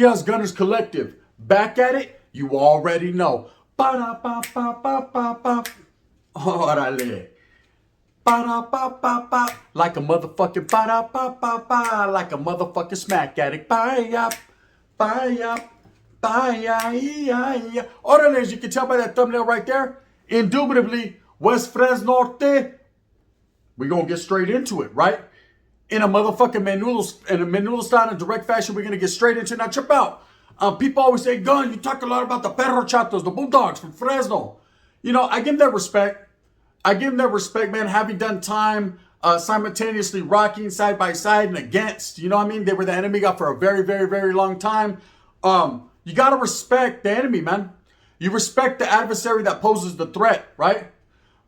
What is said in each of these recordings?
Diaz Gunners Collective. Back at it, you already know. Ba-da-ba-ba-ba-ba-ba. Orale. Ba-da-ba-ba-ba. Like a motherfucking ba-da-ba-ba-ba. Like a motherfucking smack addict. Bye-yap. Bye-yap. Bye-ya-ya-ya. Orale, as you can tell by that thumbnail right there, indubitably, West Fresnorte. We're going to get straight into it, right? In a motherfucking Menudo style in direct fashion, we're going to get straight into it. Now, trip out. People always say, Gun, you talk a lot about the perro chatos, the bulldogs from Fresno. You know, I give them their respect. I give them their respect, man, having done time simultaneously rocking side by side and against. You know what I mean? They were the enemy for a very, very, very long time. You got to respect the enemy, man. You respect the adversary that poses the threat, right?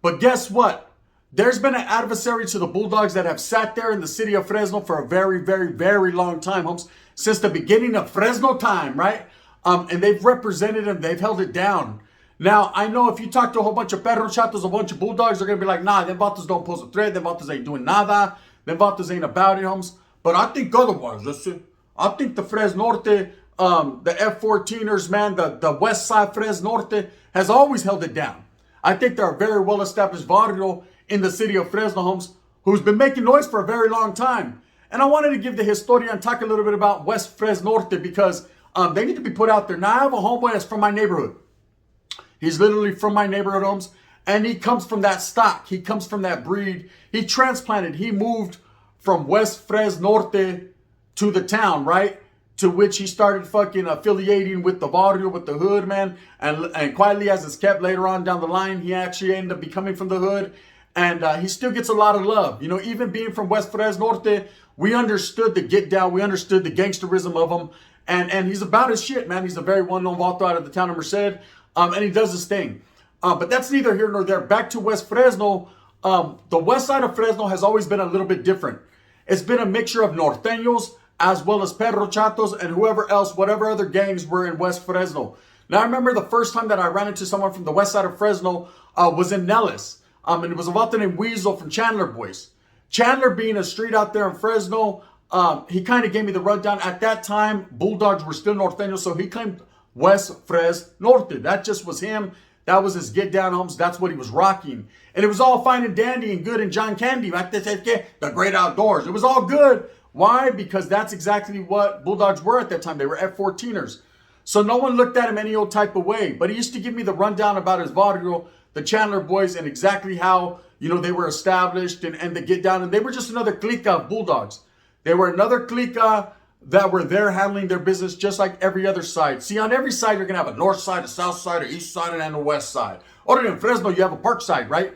But guess what? There's been an adversary to the Bulldogs that have sat there in the city of Fresno for a very, very, very long time, homes. Since the beginning of Fresno time, right? And they've represented them. They've held it down. Now, I know if you talk to a whole bunch of perro chatos, a bunch of Bulldogs, they're going to be like, nah, them vatos don't pose a threat. Them vatos ain't doing nada. Them vatos ain't about it, homes. But I think otherwise, listen. I think the Fresnorte, the F-14ers, man, the West Side Fresnorte has always held it down. I think they're a very well-established Varrio in the city of Fresno, homes, who's been making noise for a very long time. And I wanted to give the historian and talk a little bit about West Fresnorte because they need to be put out there. Now, I have a homeboy that's from my neighborhood. He's literally from my neighborhood, homes, and he comes from that stock. He comes from that breed. He transplanted. He moved from West Fresnorte to the town, right? To which he started fucking affiliating with the barrio, with the hood, man. And quietly as it's kept later on down the line, he actually ended up becoming from the hood. And he still gets a lot of love. You know, even being from West Fresnorte, we understood the get down. We understood the gangsterism of him. And he's about his shit, man. He's a very well-known vato out of the town of Merced. And he does his thing. But that's neither here nor there. Back to West Fresno. The west side of Fresno has always been a little bit different. It's been a mixture of norteños as well as perro chatos and whoever else, whatever other gangs were in West Fresno. Now, I remember the first time that I ran into someone from the west side of Fresno was in Nellis. And it was a vato named Weasel from Chandler Boys. Chandler being a street out there in Fresno, he kind of gave me the rundown. At that time, Bulldogs were still norteños, so he claimed West Fresnorte. That just was him. That was his get down, homes. That's what he was rocking. And it was all fine and dandy and good and John Candy. The great outdoors. It was all good. Why? Because that's exactly what Bulldogs were at that time. They were F-14ers. So no one looked at him any old type of way. But he used to give me the rundown about his Varrio, the Chandler Boys, and exactly how, you know, they were established and the get down. And they were just another clique of Bulldogs. They were another clique that were there handling their business just like every other side. See, on every side, you're going to have a north side, a south side, a east side, and a west side. Other than Fresno, you have a park side, right?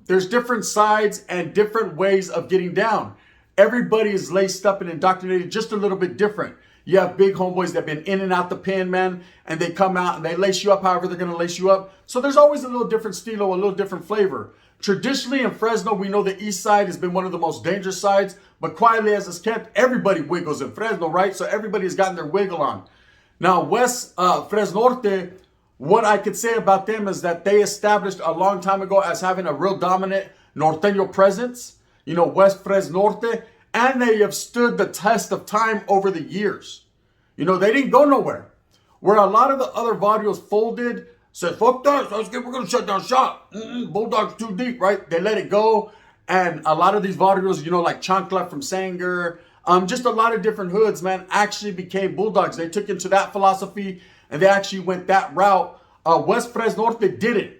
There's different sides and different ways of getting down. Everybody is laced up and indoctrinated just a little bit different. You have big homeboys that have been in and out the pen, man, and they come out and they lace you up however they're going to lace you up. So there's always a little different stilo, a little different flavor. Traditionally in Fresno, we know the east side has been one of the most dangerous sides, but quietly as it's kept, everybody wiggles in Fresno, right? So everybody's gotten their wiggle on. Now, West Fresnorte, what I could say about them is that they established a long time ago as having a real dominant norteño presence, you know, West Fresnorte, and they have stood the test of time over the years. You know, they didn't go nowhere. Where a lot of the other barrios folded, said, fuck that, we're going to shut down shop. Bulldogs too deep, right? They let it go. And a lot of these barrios, you know, like Chancla from Sanger, just a lot of different hoods, man, actually became Bulldogs. They took into that philosophy and they actually went that route. West Fresnorte didn't.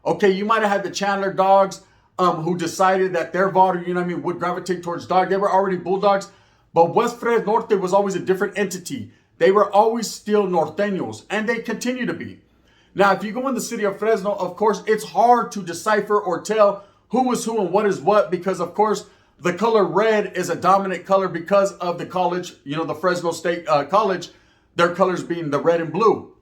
Okay, you might have had the Chandler dogs who decided that their barrio, you know what I mean, would gravitate towards dog. They were already Bulldogs. But West Fresnorte was always a different entity. They were always still norteños, and they continue to be. Now, if you go in the city of Fresno, of course, it's hard to decipher or tell who is who and what is what because, of course, the color red is a dominant color because of the college, you know, the Fresno State College, their colors being the red and blue.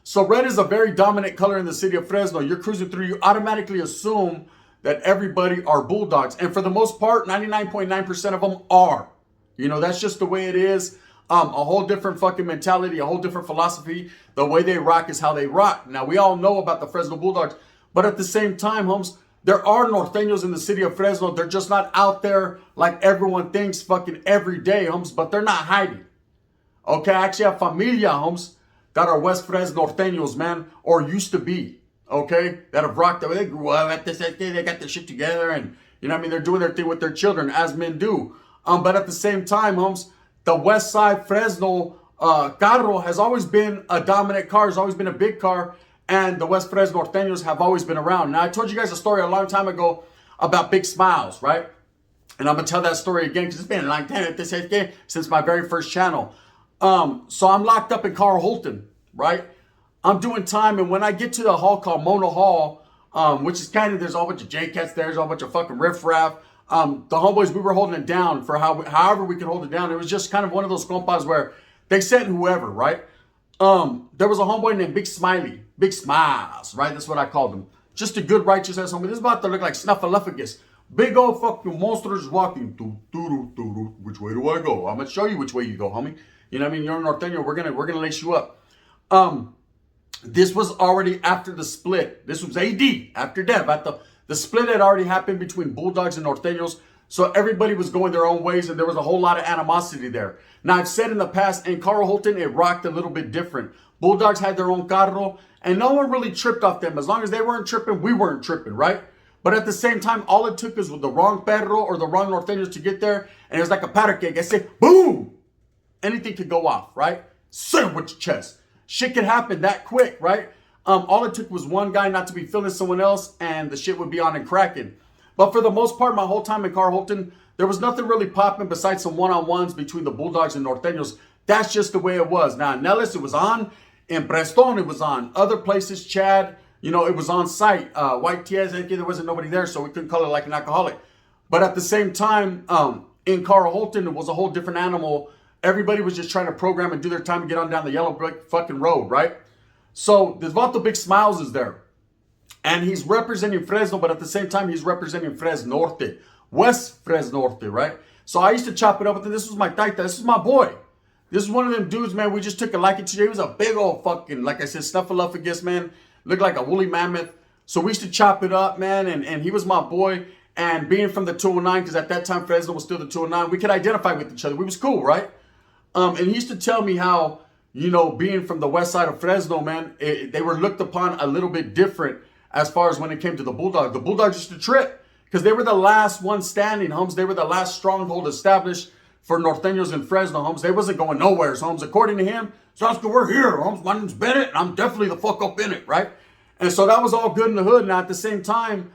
So red is a very dominant color in the city of Fresno. You're cruising through, you automatically assume that everybody are Bulldogs. And for the most part, 99.9% of them are. You know, that's just the way it is. A whole different fucking mentality, a whole different philosophy. The way they rock is how they rock. Now, we all know about the Fresno Bulldogs, but at the same time, homes, there are norteños in the city of Fresno. They're just not out there like everyone thinks fucking every day, homes, but they're not hiding. Okay, I actually have familia, homes, that are West Fresnorteños, man, or used to be. Okay, that have rocked. They grew up at this, they got their shit together, and you know what I mean. They're doing their thing with their children, as men do. But at the same time, homes, the West Side Fresno carro has always been a dominant car. Has always been a big car, and the West Fresnorteños have always been around. Now, I told you guys a story a long time ago about Big Smiles, right? And I'm gonna tell that story again because it's been a long time since my very first channel. So I'm locked up in Carl Holton, right? I'm doing time, and when I get to the hall called Mona Hall, which is kind of, there's a whole bunch of J-Cats there, there's a whole bunch of fucking riffraff. The homeboys, we were holding it down for however we could hold it down. It was just kind of one of those compas where they sent whoever, right? There was a homeboy named Big Smiley, Big Smiles, right? That's what I called him. Just a good righteous ass homie. This is about to look like Snuffleupagus. Big old fucking monsters walking. Which way do I go? I'm gonna show you which way you go, homie. You know what I mean? You're a Norteño. We're gonna lace you up. This was already after the split. This was AD, after death. The split had already happened between Bulldogs and Norteños. So everybody was going their own ways, and there was a whole lot of animosity there. Now, I've said in the past, in Carl Holton, it rocked a little bit different. Bulldogs had their own carro, and no one really tripped off them. As long as they weren't tripping, we weren't tripping, right? But at the same time, all it took was with the wrong perro or the wrong Norteños to get there, and it was like a powder keg. I say, boom! Anything could go off, right? Sit with your chest. Shit could happen that quick, right? All it took was one guy not to be feeling someone else, and the shit would be on and cracking. But for the most part, my whole time in Carl Holton, there was nothing really popping besides some one-on-ones between the Bulldogs and Norteños. That's just the way it was. Now, in Nellis, it was on. In Preston, it was on. Other places, Chad, you know, it was on site. White Tiaz, there wasn't nobody there, so we couldn't call it like an alcoholic. But at the same time, in Carl Holton, it was a whole different animal. Everybody was just trying to program and do their time and get on down the yellow brick fucking road, right? So, Desvaldo Big Smiles is there. And he's representing Fresno, but at the same time, he's representing Fresnorte. West Fresnorte, right? So I used to chop it up with him. This was my taita. This is my boy. This is one of them dudes, man. We just took a liking to. He was a big old fucking, like I said, Snuffleupagus, man. Looked like a woolly mammoth. So we used to chop it up, man. And he was my boy. And being from the 209, because at that time, Fresno was still the 209, we could identify with each other. We was cool, right? And he used to tell me how, you know, being from the west side of Fresno, man, they were looked upon a little bit different as far as when it came to the Bulldogs. The Bulldogs used to trip because they were the last one standing, homes. They were the last stronghold established for Norteños in Fresno, homes. They wasn't going nowhere, homes. According to him, sounds good, we're here, homes. My name's Bennett, and I'm definitely the fuck up in it, right? And so that was all good in the hood. Now, at the same time,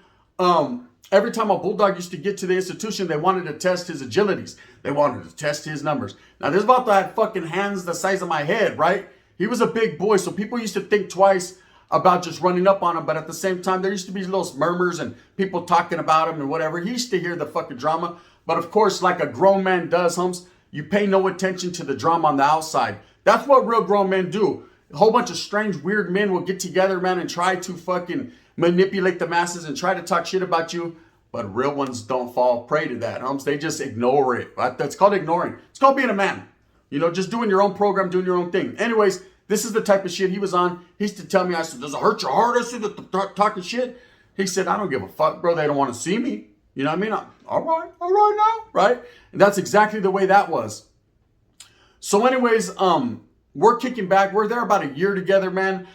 every time a Bulldog used to get to the institution, they wanted to test his agilities. They wanted to test his numbers. Now, this Vato had fucking hands the size of my head, right? He was a big boy, so people used to think twice about just running up on him. But at the same time, there used to be little murmurs and people talking about him and whatever. He used to hear the fucking drama. But of course, like a grown man does, homes, you pay no attention to the drama on the outside. That's what real grown men do. A whole bunch of strange, weird men will get together, man, and try to fucking manipulate the masses and try to talk shit about you. But real ones don't fall prey to that, homes. They just ignore it. That's called ignoring. It's called being a man. You know, just doing your own program, doing your own thing. Anyways, this is the type of shit he was on. He used to tell me, I said, does it hurt your heart? I said, talking shit. He said, I don't give a fuck, bro. They don't want to see me. You know what I mean? All right now, right? And that's exactly the way that was. So anyways, we're kicking back. We're there about a year together, man.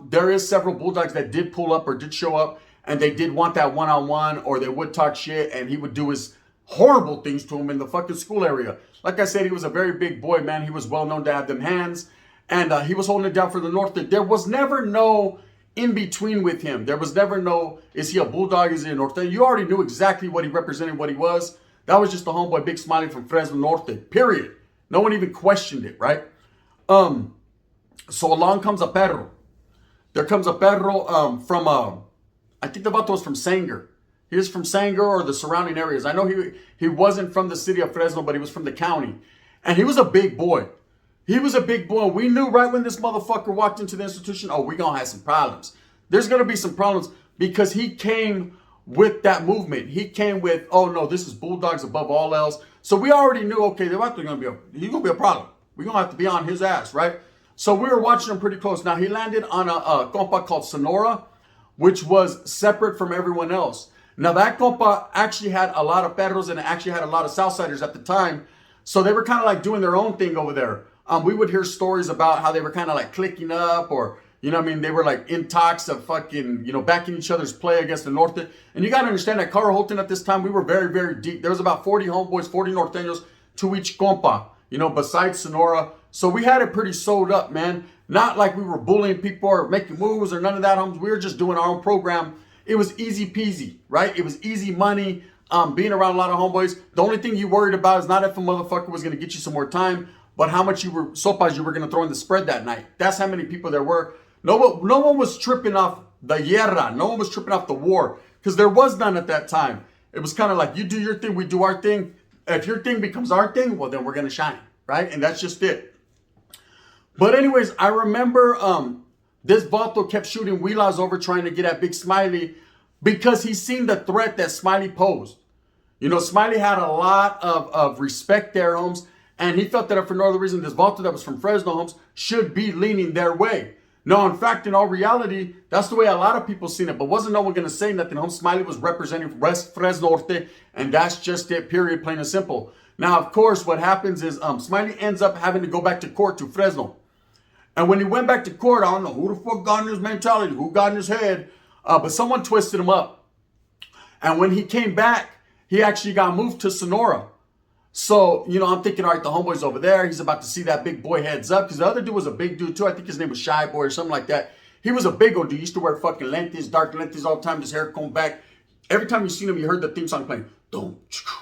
There is several Bulldogs that did pull up or did show up, and they did want that one-on-one, or they would talk shit, and he would do his horrible things to him in the fucking school area. Like I said, he was a very big boy, man. He was well known to have them hands. And he was holding it down for the North. There was never no in-between with him. There was never no, is he a Bulldog, is he a Norteño? You already knew exactly what he represented, what he was. That was just the homeboy, Big Smiley from Fresno Norte, period. No one even questioned it, right? So along comes a perro. There comes a perro from, I think the vato was from Sanger. He was from Sanger or the surrounding areas. I know he wasn't from the city of Fresno, but he was from the county. And he was a big boy. He was a big boy. We knew right when this motherfucker walked into the institution, oh, we're going to have some problems. There's going to be some problems because he came with that movement. He came with, oh, no, this is Bulldogs above all else. So we already knew, okay, he's going to be a problem. We're going to have to be on his ass, right? So we were watching him pretty close. Now, he landed on a compa called Sonora, which was separate from everyone else. Now, that compa actually had a lot of perros and actually had a lot of Southsiders at the time. So they were kind of like doing their own thing over there. we would hear stories about how they were kind of like clicking up, or, you know what I mean, they were like in talks of fucking, you know, backing each other's play against the Norte. And you got to understand that Carl Holton at this time, we were very, very deep. There was about 40 homeboys, 40 Norteños to each compa, you know, besides Sonora. So we had it pretty sewed up, man. Not like we were bullying people or making moves or none of that, homes. We were just doing our own program. It was easy peasy, right? It was easy money. Being around a lot of homeboys, the only thing you worried about is not if a motherfucker was going to get you some more time, but how much sopas you were going to throw in the spread that night. That's how many people there were. No one was tripping off the guerra. No one was tripping off the war, because there was none at that time. It was kind of like, you do your thing, we do our thing. If your thing becomes our thing, well, then we're going to shine, right? And that's just it. But anyways, I remember this vato kept shooting Huilas over trying to get at Big Smiley, because he seen the threat that Smiley posed. You know, Smiley had a lot of respect there, homes, and he felt that for no other reason, this vato that was from Fresno, homes, should be leaning their way. No, in fact, in all reality, that's the way a lot of people seen it, but wasn't no one going to say nothing, homes. Smiley was representing West Fresnorte, and that's just it, period, plain and simple. Now, of course, what happens is Smiley ends up having to go back to court to Fresno. And when he went back to court, I don't know who the fuck got in his mentality, who got in his head, but someone twisted him up. And when he came back, he actually got moved to Sonora. So, you know, I'm thinking, all right, the homeboy's over there. He's about to see that big boy heads up, because the other dude was a big dude too. I think his name was Shy Boy or something like that. He was a big old dude. He used to wear fucking lentes, dark lentes all the time, his hair combed back. Every time you seen him, you heard the theme song playing. Dum,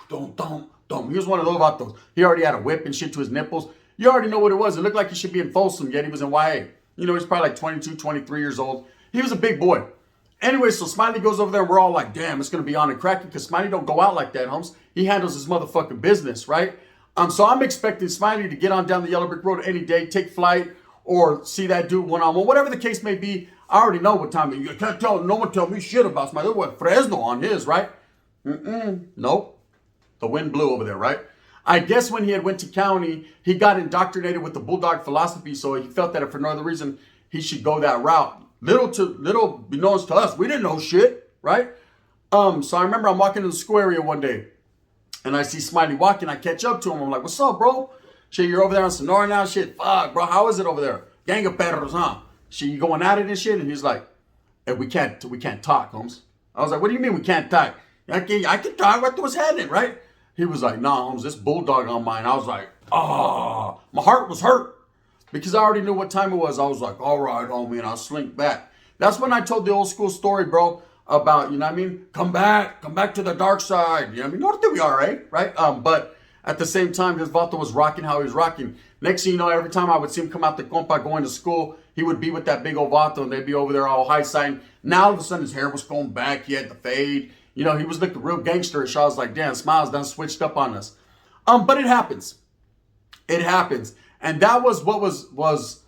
dum, dum, dum. He was one of those vatos. He already had a whip and shit to his nipples. You already know what it was. It looked like he should be in Folsom, yet he was in YA. You know, he's probably like 22, 23 years old. He was a big boy. Anyway, so Smiley goes over there, and we're all like, damn, it's going to be on and cracking, because Smiley don't go out like that, homes. He handles his motherfucking business, right? So I'm expecting Smiley to get on down the Yellow Brick Road any day, take flight, or see that dude one-on-one, whatever the case may be. I already know what time. You can't tell, no one tell me shit about Smiley. There was Fresno on his, right? Nope. The wind blew over there, right? I guess when he had went to county, he got indoctrinated with the bulldog philosophy, so he felt that if for no other reason, he should go that route. Little beknownst to us. We didn't know shit, right? So I remember I'm walking in the school area one day, and I see Smiley walking. I catch up to him. I'm like, what's up, bro? Shit, you're over there in Sonora now? Shit, fuck, bro. How is it over there? Gang of perros, huh? Shit, you going at it and shit? And he's like, hey, we can't talk, Holmes. I was like, what do you mean we can't talk? I can talk. What was happening, right? He was like, nah, Holmes, this bulldog on mine. I was like, oh, my heart was hurt, because I already knew what time it was. I was like, all right, homie, and I'll slink back. That's when I told the old school story, bro, about, you know what I mean? Come back to the dark side. You know what I mean? Norte we are, right? But at the same time, this vato was rocking how he was rocking. Next thing you know, every time I would see him come out the compa going to school, he would be with that big old vato, and they'd be over there all high-siding. Now, all of a sudden, his hair was going back. He had the fade. You know, he was looking real gangsterish. I was like, damn, Smiles done switched up on us. But it happens. It happens. And that was what was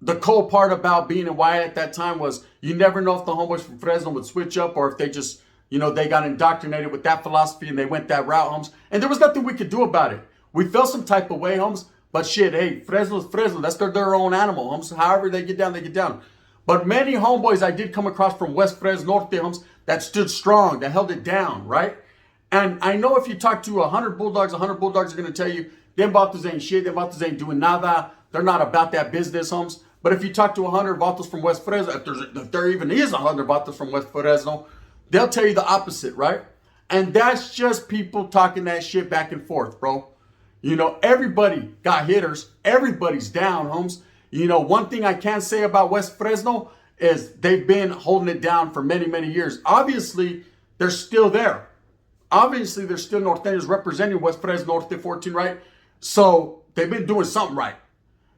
the cool part about being in YA at that time, was you never know if the homeboys from Fresno would switch up, or if they just, you know, they got indoctrinated with that philosophy and they went that route, homes. And there was nothing we could do about it. We felt some type of way, homes. But shit, hey, Fresno's Fresno. That's their own animal, homes. However they get down, they get down. But many homeboys I did come across from West Fresnorte, homes, that stood strong, that held it down, right? And I know if you talk to 100 bulldogs are going to tell you, them vatos ain't shit, them vatos ain't doing nada. They're not about that business, homes. But if you talk to 100 vatos from West Fresno, if there even is 100 vatos from West Fresno, they'll tell you the opposite, right? And that's just people talking that shit back and forth, bro. You know, everybody got hitters. Everybody's down, homes. You know, one thing I can say about West Fresno is they've been holding it down for many, many years. Obviously, they're still there. Obviously, there's still Norteños representing West Fresno Norte 14, right? So they've been doing something right.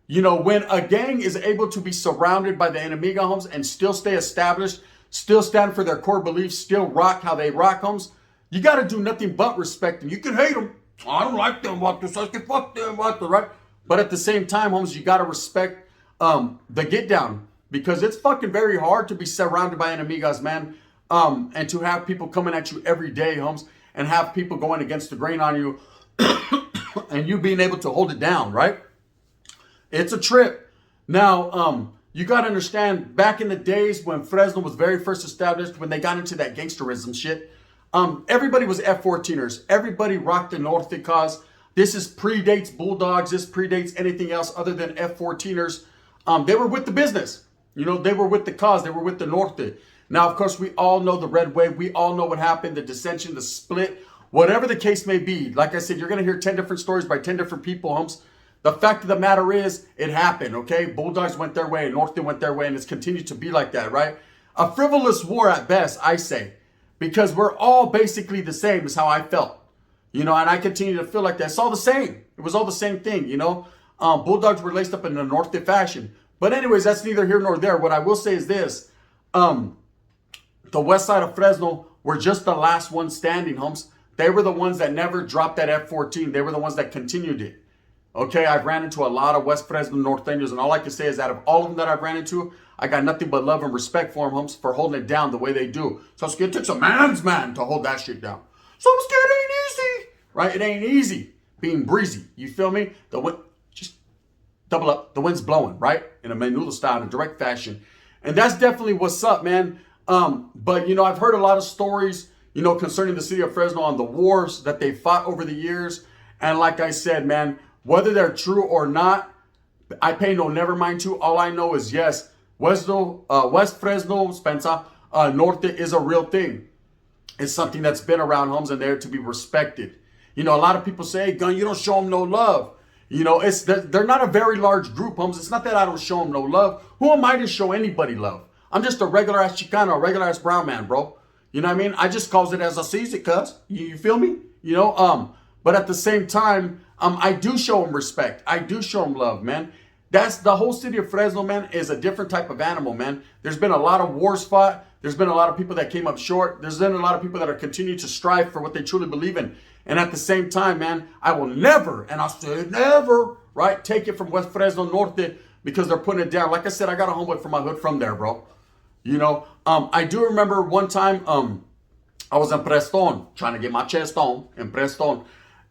You know, when a gang is able to be surrounded by the enemiga, homes, and still stay established, still stand for their core beliefs, still rock how they rock, homes, you got to do nothing but respect them. You can hate them. I don't like them, vatos. I can fuck them, vatos, right? But at the same time, homes, you got to respect the get down, because it's fucking very hard to be surrounded by enemigas, man. And to have people coming at you every day, homes, and have people going against the grain on you and you being able to hold it down, right? It's a trip. Now, you got to understand, back in the days when Fresno was very first established, when they got into that gangsterism shit, everybody was F-14ers. Everybody rocked the Norte cause. This is predates Bulldogs. This predates anything else other than F-14ers. They were with the business. You know, they were with the cause. They were with the Norte. Now, of course, we all know the red wave. We all know what happened, the dissension, the split, whatever the case may be. Like I said, you're going to hear 10 different stories by 10 different people, homes. The fact of the matter is, it happened, okay? Bulldogs went their way, and Norte went their way, and it's continued to be like that, right? A frivolous war at best, I say, because we're all basically the same is how I felt. You know, and I continue to feel like that. It's all the same. It was all the same thing, you know. Bulldogs were laced up in the Norte fashion. But anyways, that's neither here nor there. What I will say is this. The west side of Fresno were just the last ones standing, homes. They were the ones that never dropped that F-14. They were the ones that continued it. Okay, I've ran into a lot of West Fresno Norteños, and all I can say is out of all of them that I've ran into, I got nothing but love and respect for them, homes, for holding it down the way they do. So it takes a man's man to hold that shit down. So I'm scared it ain't easy, right? It ain't easy being breezy. You feel me? The wind, just double up. The wind's blowing, right? In a menudo style, in a direct fashion. And that's definitely what's up, man. But, you know, I've heard a lot of stories, you know, concerning the city of Fresno on the wars that they fought over the years. And like I said, man, whether they're true or not, I pay no never mind to. All I know is, yes, West Fresno, Spencer, Norte is a real thing. It's something that's been around, homes, and there to be respected. You know, a lot of people say, hey, Gun, you don't show them no love. You know, they're not a very large group, homes. It's not that I don't show them no love. Who am I to show anybody love? I'm just a regular ass Chicano, a regular ass brown man, bro. You know what I mean? I just calls it as I sees it, cuz. You feel me? You know, but at the same time, I do show them respect. I do show them love, man. That's the whole city of Fresno, man, is a different type of animal, man. There's been a lot of wars fought. There's been a lot of people that came up short. There's been a lot of people that are continuing to strive for what they truly believe in. And at the same time, man, I will never, and I say never, right, take it from West Fresno Norte because they're putting it down. Like I said, I got a homeboy from my hood from there, bro. You know, I do remember one time I was in Preston, trying to get my chest on in Preston.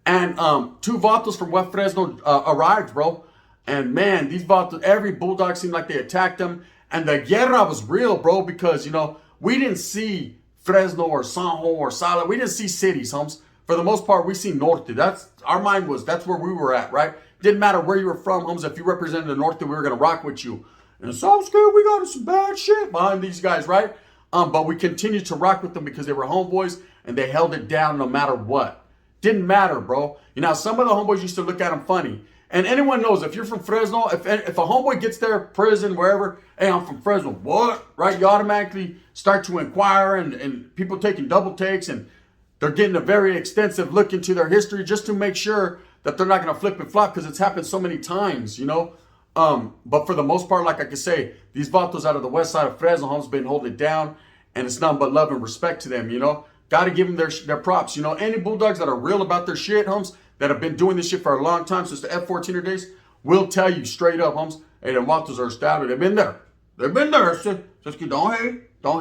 And two vatos from West Fresno arrived, bro. And man, these vatos, every Bulldog seemed like they attacked them. And the guerra was real, bro, because, you know, we didn't see Fresno or San Juan or Sala. We didn't see cities, homes. For the most part, we see Norte. That's where we were at, right? Didn't matter where you were from, homes. If you represented the Norte, we were going to rock with you. And so scared we got some bad shit behind these guys, right? But we continued to rock with them because they were homeboys and they held it down no matter what. Didn't matter, bro. You know, some of the homeboys used to look at them funny. And anyone knows, if you're from Fresno, if a homeboy gets there, prison, wherever, hey, I'm from Fresno, what? Right? You automatically start to inquire and people taking double takes and they're getting a very extensive look into their history just to make sure that they're not going to flip and flop because it's happened so many times, you know? But for the most part, like I could say, these vatos out of the west side of Fresno homes been holding it down and it's nothing but love and respect to them, you know? Got to give them their props. You know, any Bulldogs that are real about their shit, homes, that have been doing this shit for a long time, since the F-14er days, will tell you straight up, homes, hey, the vatos are established. They've been there. They've been there. So just don't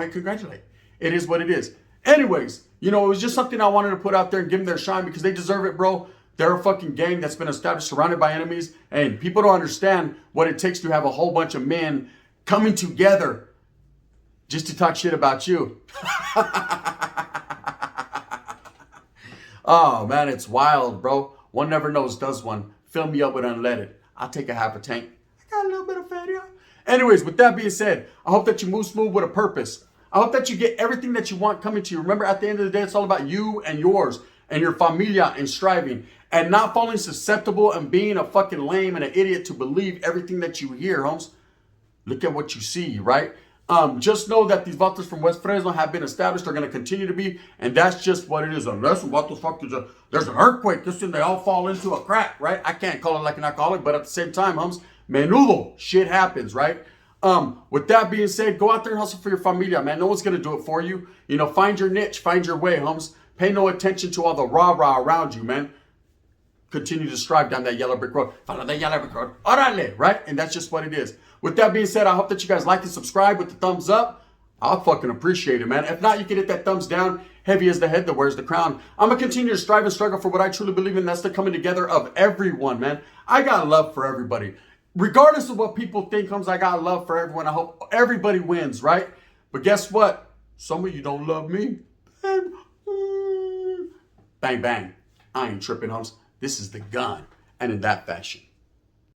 hate, congratulate. It is what it is. Anyways, you know, it was just something I wanted to put out there and give them their shine because they deserve it, bro. They're a fucking gang that's been established, surrounded by enemies, and people don't understand what it takes to have a whole bunch of men coming together just to talk shit about you. Oh, man, it's wild, bro. One never knows, does one. Fill me up with unleaded. I'll take a half a tank. I got a little bit of fatty on. Anyways, with that being said, I hope that you move smooth with a purpose. I hope that you get everything that you want coming to you. Remember, at the end of the day, it's all about you and yours and your familia and striving and not falling susceptible and being a fucking lame and an idiot to believe everything that you hear, homes. Look at what you see, right? Just know that these vatos from West Fresno have been established. They're going to continue to be. And that's just what it is. Unless vatos fuckers, there's an earthquake. This and they all fall into a crack, right? I can't call it like an alcoholic, but at the same time, homes, menudo, shit happens, right? With that being said, go out there and hustle for your familia, man. No one's going to do it for you. You know, find your niche, find your way, homes. Pay no attention to all the rah-rah around you, man. Continue to strive down that yellow brick road. Follow that yellow brick road. Orale, right? And that's just what it is. With that being said, I hope that you guys like and subscribe with the thumbs up. I'll fucking appreciate it, man. If not, you can hit that thumbs down. Heavy as the head that wears the crown. I'm going to continue to strive and struggle for what I truly believe in. That's the coming together of everyone, man. I got love for everybody. Regardless of what people think, homes, I got love for everyone. I hope everybody wins, right? But guess what? Some of you don't love me. Bang, bang. I ain't tripping, homes. This is the gun. And in that fashion.